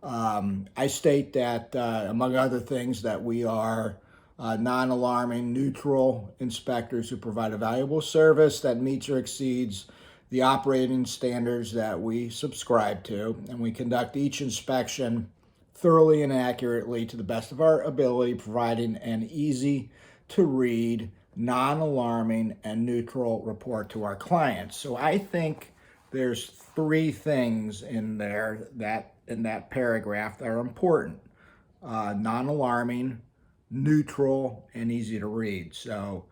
I state that, among other things, that we are non-alarming, neutral inspectors who provide a valuable service that meets or exceeds the operating standards that we subscribe to, and we conduct each inspection thoroughly and accurately to the best of our ability, providing an easy to read, non-alarming, and neutral report to our clients. So I think there's three things in there that in that paragraph that are important: non-alarming, neutral, and easy to read. So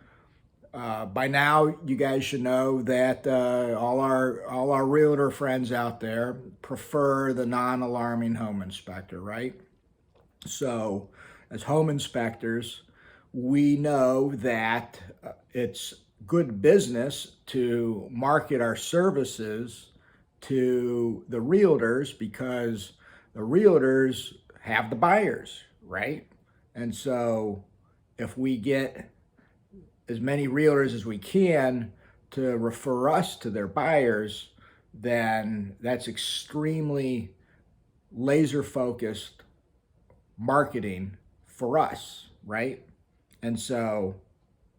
by now, you guys should know that all our realtor friends out there prefer the non-alarming home inspector, right? So, as home inspectors, we know that it's good business to market our services to the realtors because the realtors have the buyers, right? And so, if we get as many realtors as we can to refer us to their buyers, then that's extremely laser focused marketing for us, right? And so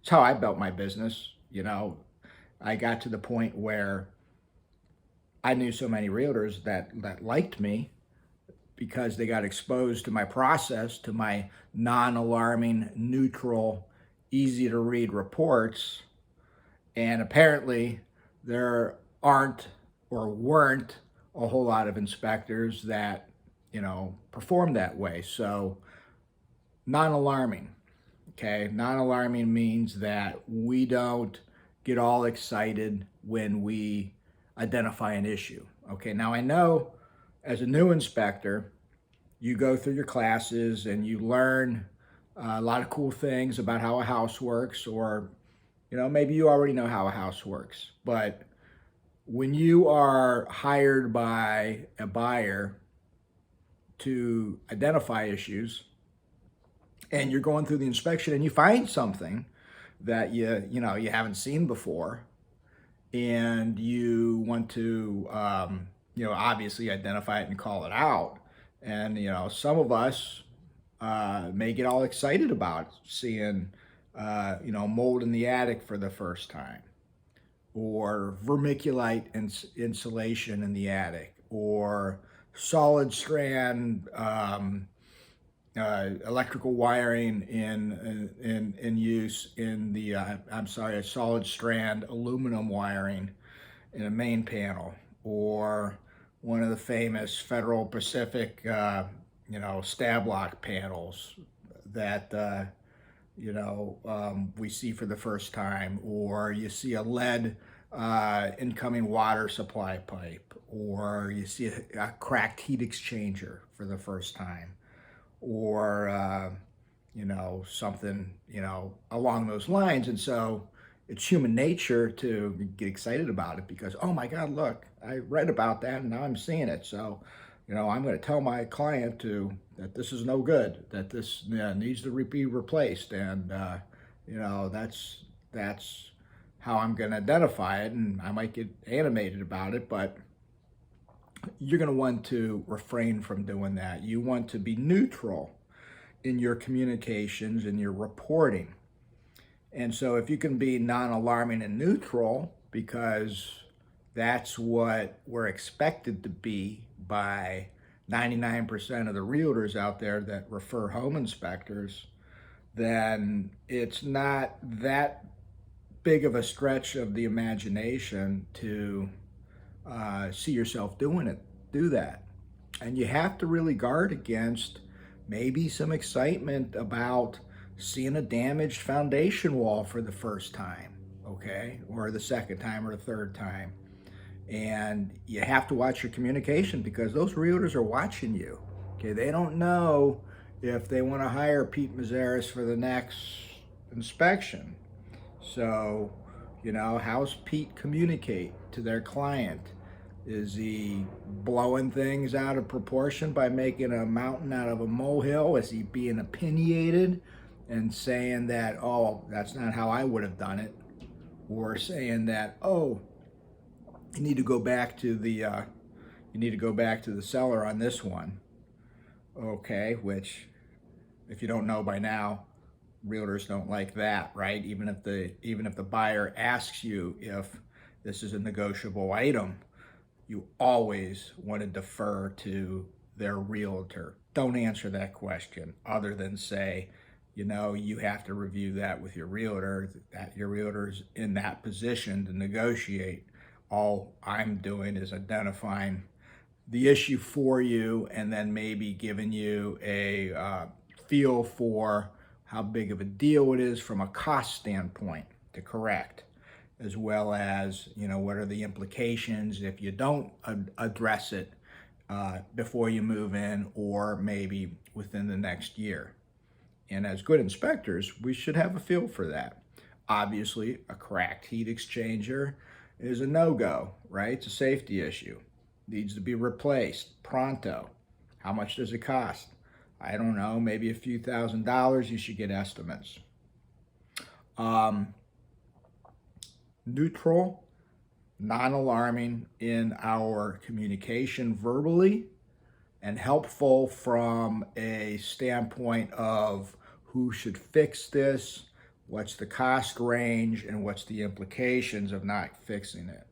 it's how I built my business. I got to the point where I knew so many realtors that liked me because they got exposed to my process, to my non-alarming, neutral, easy to read reports. And apparently there aren't or weren't a whole lot of inspectors that, perform that way. So non-alarming. Okay, non-alarming means that we don't get all excited when we identify an issue. Okay, now I know as a new inspector, you go through your classes and you learn a lot of cool things about how a house works, or maybe you already know how a house works. But when you are hired by a buyer to identify issues, and you're going through the inspection and you find something that you haven't seen before, and you want to obviously identify it and call it out. And some of us may get all excited about seeing mold in the attic for the first time, or vermiculite insulation in the attic, or solid strand electrical wiring in use in the a solid strand aluminum wiring in a main panel, or one of the famous Federal Pacific stab lock panels that we see for the first time, or you see a lead incoming water supply pipe, or you see a cracked heat exchanger for the first time, or something along those lines. And so it's human nature to get excited about it because, oh my God, look, I read about that and now I'm seeing it. So I'm going to tell my client that this is no good, that this needs to be replaced, and that's how I'm going to identify it. And I might get animated about it, but you're going to want to refrain from doing that. You want to be neutral in your communications and your reporting. And so if you can be non-alarming and neutral, because that's what we're expected to be by 99% of the realtors out there that refer home inspectors, then it's not that big of a stretch of the imagination to see yourself do that. And you have to really guard against maybe some excitement about seeing a damaged foundation wall for the first time, okay, or the second time or the third time. And you have to watch your communication because those realtors are watching you. Okay, they don't know if they want to hire Pete Mazaris for the next inspection. So, how's Pete communicate to their client? Is he blowing things out of proportion by making a mountain out of a molehill? Is he being opinionated and saying that, oh, that's not how I would have done it? Or saying that, oh, you need to go back to the seller on this one. okay, which if you don't know by now, realtors don't like that, right? Even if the buyer asks you if this is a negotiable item, you always want to defer to their realtor. Don't answer that question other than say, you have to review that with your realtor, that your realtor's in that position to negotiate. All I'm doing is identifying the issue for you and then maybe giving you a feel for how big of a deal it is from a cost standpoint to correct, as well as what are the implications if you don't address it before you move in or maybe within the next year. And as good inspectors, we should have a feel for that. Obviously, a cracked heat exchanger is a no-go, right? It's a safety issue. Needs to be replaced pronto. How much does it cost? I don't know, maybe a few $1,000s. You should get estimates. Um, Neutral, non-alarming in our communication verbally, and helpful from a standpoint of who should fix this, what's the cost range, and what's the implications of not fixing it,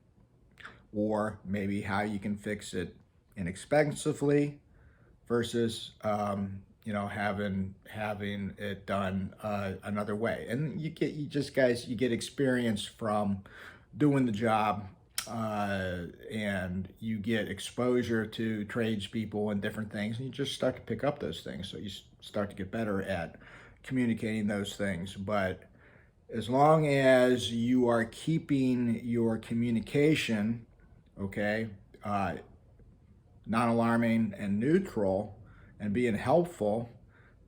or maybe how you can fix it inexpensively versus having it done another way. And you get experience from doing the job, and you get exposure to tradespeople and different things, and you just start to pick up those things. So you start to get better at communicating those things. But as long as you are keeping your communication, okay, uh, non-alarming and neutral, and being helpful,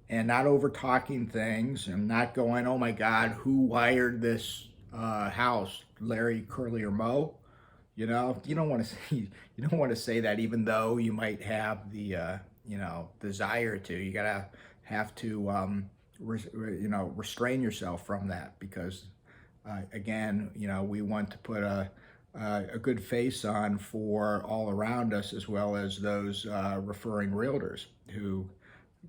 and not over talking things, and not going, oh my God, who wired this house, Larry, Curly, or Moe? You don't want to say you don't want to say that, even though you might have the desire to. You gotta have to restrain yourself from that, because again, we want to put a good face on for all around us, as well as those referring realtors who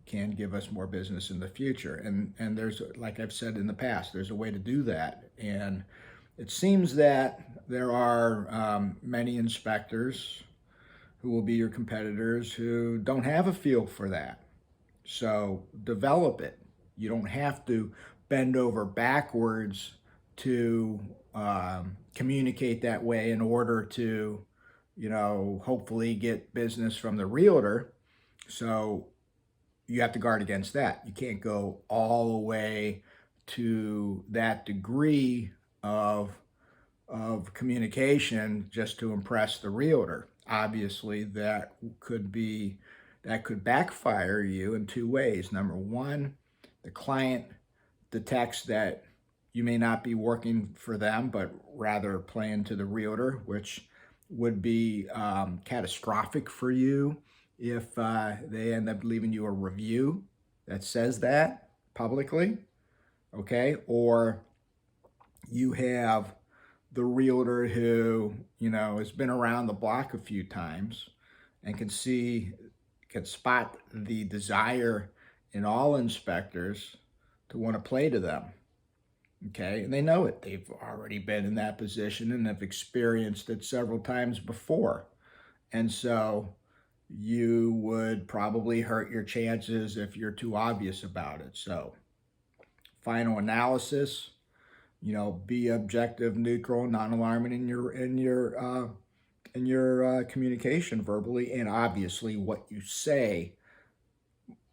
can give us more business in the future. And there's, like I've said in the past, there's a way to do that. And it seems that there are many inspectors who will be your competitors who don't have a feel for that. So develop it. You don't have to bend over backwards to communicate that way in order to, hopefully get business from the realtor. So you have to guard against that. You can't go all the way to that degree of communication just to impress the realtor. Obviously, that could backfire you in two ways. Number one, the client detects that you may not be working for them, but rather playing to the realtor, which would be catastrophic for you if they end up leaving you a review that says that publicly, okay? Or you have the realtor who, has been around the block a few times and can spot the desire in all inspectors to want to play to them. Okay, and they know it. They've already been in that position and have experienced it several times before. And so you would probably hurt your chances if you're too obvious about it. So, final analysis, be objective, neutral, non-alarming in your communication verbally, and obviously what you say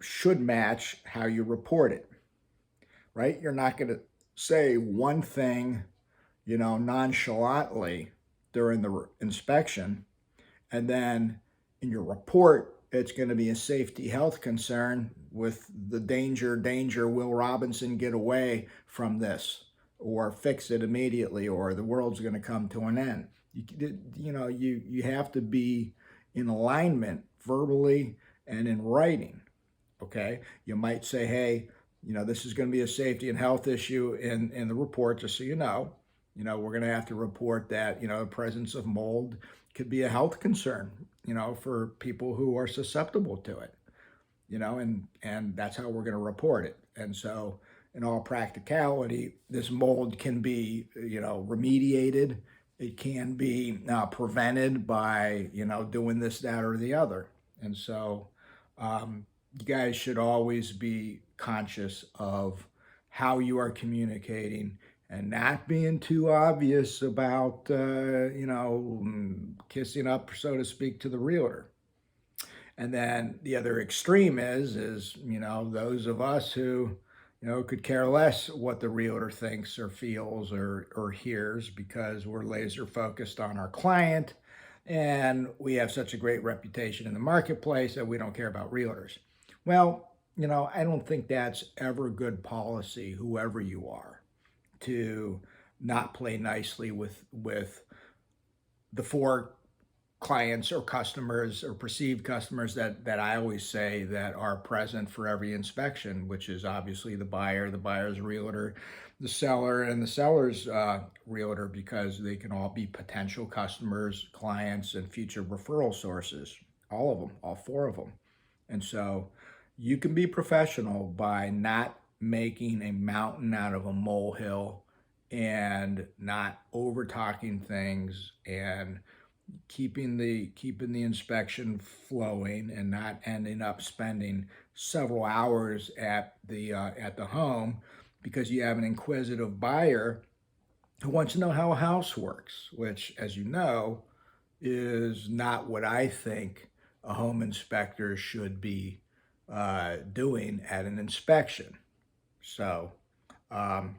should match how you report it, right? You're not going to say one thing, nonchalantly during the inspection, and then in your report, it's going to be a safety health concern with the danger, Will Robinson get away from this, or fix it immediately, or the world's going to come to an end. You have to be in alignment verbally and in writing. Okay, you might say, hey, this is going to be a safety and health issue in the report, just so you know. We're going to have to report that, the presence of mold could be a health concern, for people who are susceptible to it. and that's how we're going to report it. And so, in all practicality, this mold can be, remediated. It can be prevented by, doing this, that, or the other. And so, you guys should always be conscious of how you are communicating and not being too obvious about, kissing up, so to speak, to the realtor. And then the other extreme is those of us who could care less what the realtor thinks or feels or hears, because we're laser focused on our client and we have such a great reputation in the marketplace that we don't care about realtors. Well, I don't think that's ever good policy, whoever you are, to not play nicely with the four clients or customers or perceived customers that I always say that are present for every inspection, which is obviously the buyer, the buyer's realtor, the seller, and the seller's realtor, because they can all be potential customers, clients, and future referral sources. All of them, all four of them. And so you can be professional by not making a mountain out of a molehill and not over talking things, and keeping the inspection flowing and not ending up spending several hours at the home because you have an inquisitive buyer who wants to know how a house works, which, as you know, is not what I think a home inspector should be doing at an inspection. So, um,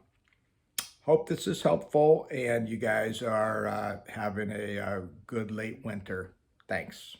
hope this is helpful and you guys are having a good late winter. Thanks.